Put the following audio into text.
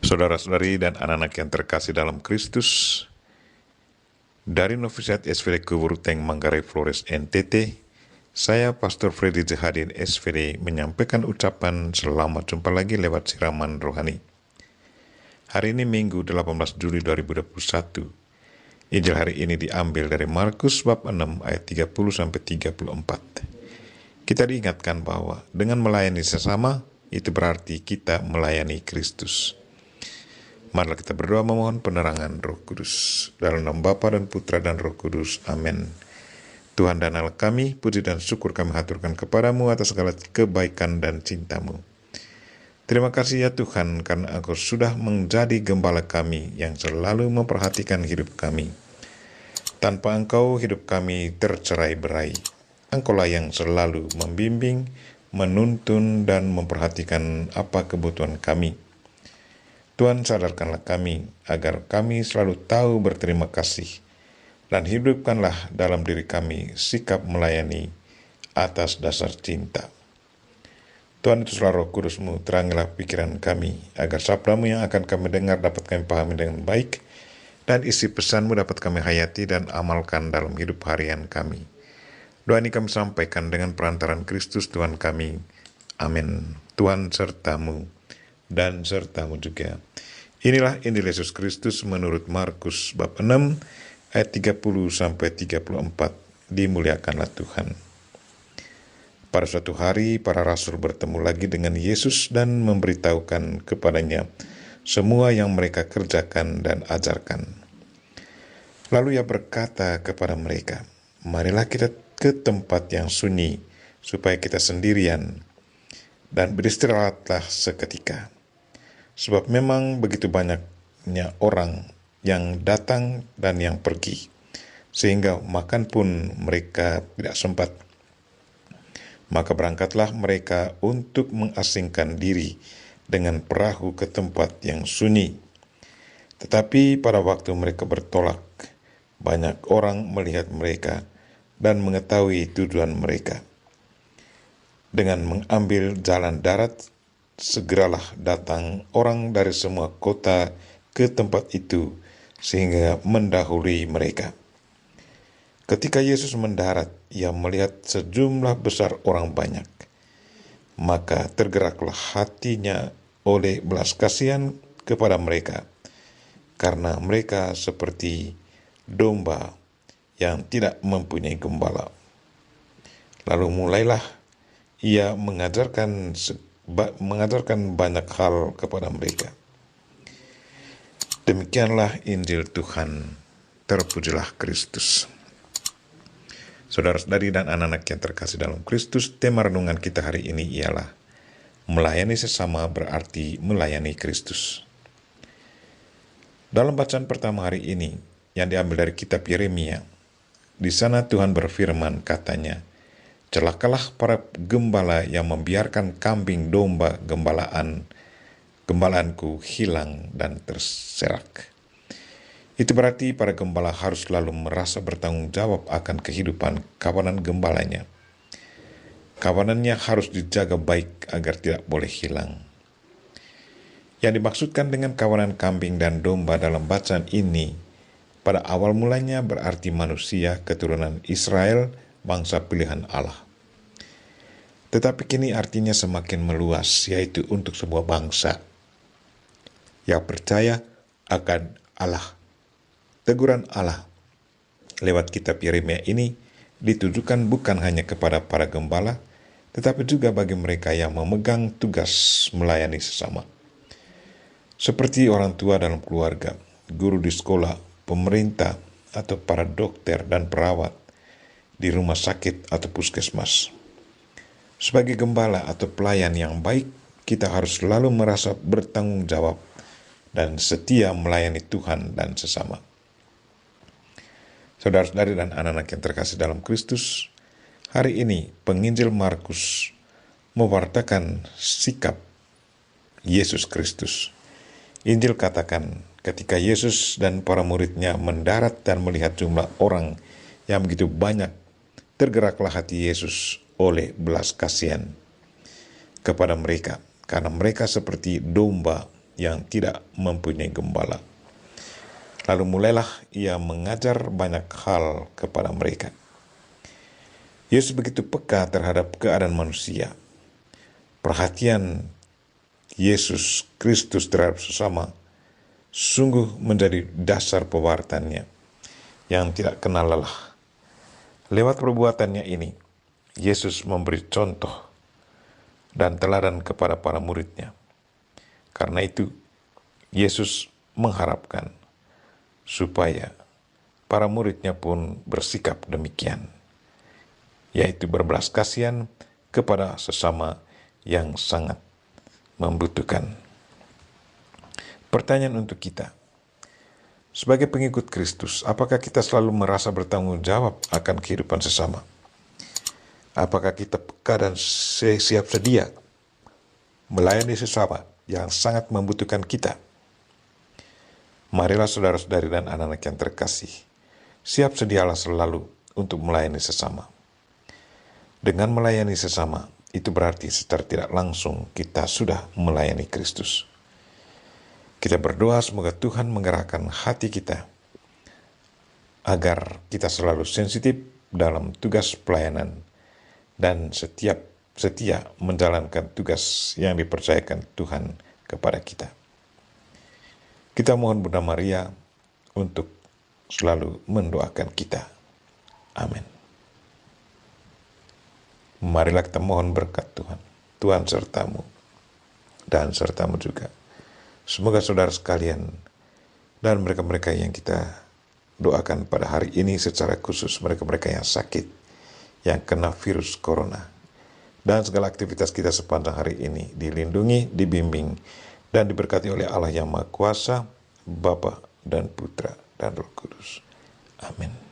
Saudara-saudari dan anak-anak yang terkasih dalam Kristus, dari Novisiat SVD Kuburuteng Manggarai Flores NTT, saya Pastor Freddy Zahadin SVD menyampaikan ucapan selamat jumpa lagi lewat siraman rohani. Hari ini Minggu 18 Juli 2021. Injil hari ini diambil dari Markus bab 6 ayat 30-34. Kita diingatkan bahwa dengan melayani sesama, itu berarti kita melayani Kristus. Marilah kita berdoa memohon penerangan Roh Kudus. Dalam nama Bapa dan Putra dan Roh Kudus. Amin. Tuhan dan Allah kami, puji dan syukur kami haturkan kepadamu atas segala kebaikan dan cintamu. Terima kasih ya Tuhan, karena Engkau sudah menjadi gembala kami yang selalu memperhatikan hidup kami. Tanpa Engkau, hidup kami tercerai-berai. Engkaulah yang selalu membimbing, menuntun, dan memperhatikan apa kebutuhan kami. Tuhan, sadarkanlah kami agar kami selalu tahu berterima kasih, dan hidupkanlah dalam diri kami sikap melayani atas dasar cinta. Tuhan, utuslah Roh Kudus-Mu, terangilah pikiran kami, agar sabda-Mu yang akan kami dengar dapat kami pahami dengan baik, dan isi pesan-Mu dapat kami hayati dan amalkan dalam hidup harian kami. Doa ini kami sampaikan dengan perantaran Kristus Tuhan kami. Amin. Tuhan serta-Mu dan serta-Mu juga. Inilah Injil Yesus Kristus menurut Markus bab 6 ayat 30-34. Dimuliakanlah Tuhan. Pada suatu hari para rasul bertemu lagi dengan Yesus dan memberitahukan kepadanya semua yang mereka kerjakan dan ajarkan. Lalu ia berkata kepada mereka, marilah kita ke tempat yang sunyi supaya kita sendirian dan beristirahatlah seketika. Sebab memang begitu banyaknya orang yang datang dan yang pergi, sehingga makan pun mereka tidak sempat. Maka berangkatlah mereka untuk mengasingkan diri dengan perahu ke tempat yang sunyi. Tetapi pada waktu mereka bertolak, banyak orang melihat mereka dan mengetahui tujuan mereka. Dengan mengambil jalan darat, segeralah datang orang dari semua kota ke tempat itu sehingga mendahului mereka. Ketika Yesus mendarat, ia melihat sejumlah besar orang banyak. Maka tergeraklah hatinya oleh belas kasihan kepada mereka, karena mereka seperti domba yang tidak mempunyai gembala. Lalu mulailah ia mengajarkan banyak hal kepada mereka. Demikianlah Injil Tuhan. Terpujilah Kristus. Saudara-saudari dan anak-anak yang terkasih dalam Kristus, tema renungan kita hari ini ialah melayani sesama berarti melayani Kristus. Dalam bacaan pertama hari ini yang diambil dari kitab Yeremia, di sana Tuhan berfirman, katanya, celakalah para gembala yang membiarkan kambing domba gembalaanku hilang dan terserak. Itu berarti para gembala harus selalu merasa bertanggung jawab akan kehidupan kawanan gembalanya. Kawanannya harus dijaga baik agar tidak boleh hilang. Yang dimaksudkan dengan kawanan kambing dan domba dalam bacaan ini, pada awal mulanya berarti manusia keturunan Israel, bangsa pilihan Allah. Tetapi kini artinya semakin meluas, yaitu untuk sebuah bangsa yang percaya akan Allah. Teguran Allah lewat kitab Yeremia ini ditujukan bukan hanya kepada para gembala, tetapi juga bagi mereka yang memegang tugas melayani sesama. Seperti orang tua dalam keluarga, guru di sekolah, pemerintah, atau para dokter dan perawat di rumah sakit atau puskesmas. Sebagai gembala atau pelayan yang baik, kita harus selalu merasa bertanggung jawab dan setia melayani Tuhan dan sesama. Saudara-saudari dan anak-anak yang terkasih dalam Kristus, hari ini penginjil Markus mewartakan sikap Yesus Kristus. Injil katakan, ketika Yesus dan para muridnya mendarat dan melihat jumlah orang yang begitu banyak, tergeraklah hati Yesus oleh belas kasihan kepada mereka, karena mereka seperti domba yang tidak mempunyai gembala. Lalu mulailah ia mengajar banyak hal kepada mereka. Yesus begitu peka terhadap keadaan manusia. Perhatian Yesus Kristus terhadap sesama sungguh menjadi dasar pewartaannya yang tidak kenal lelah. Lewat perbuatannya ini, Yesus memberi contoh dan teladan kepada para muridnya. Karena itu, Yesus mengharapkan supaya para muridnya pun bersikap demikian, yaitu berbelas kasihan kepada sesama yang sangat membutuhkan. Pertanyaan untuk kita, sebagai pengikut Kristus, apakah kita selalu merasa bertanggung jawab akan kehidupan sesama? Apakah kita peka dan siap sedia melayani sesama yang sangat membutuhkan kita? Marilah saudara-saudari dan anak-anak yang terkasih, siap sedialah selalu untuk melayani sesama. Dengan melayani sesama, itu berarti secara tidak langsung kita sudah melayani Kristus. Kita berdoa semoga Tuhan menggerakkan hati kita agar kita selalu sensitif dalam tugas pelayanan dan setia menjalankan tugas yang dipercayakan Tuhan kepada kita. Kita mohon Bunda Maria untuk selalu mendoakan kita. Amin. Marilah kita mohon berkat Tuhan. Tuhan sertamu dan sertamu juga. Semoga saudara sekalian dan mereka-mereka yang kita doakan pada hari ini secara khusus, mereka-mereka yang sakit, yang kena virus corona, dan segala aktivitas kita sepanjang hari ini dilindungi, dibimbing, dan diberkati oleh Allah yang Maha Kuasa, Bapa dan Putra dan Roh Kudus. Amin.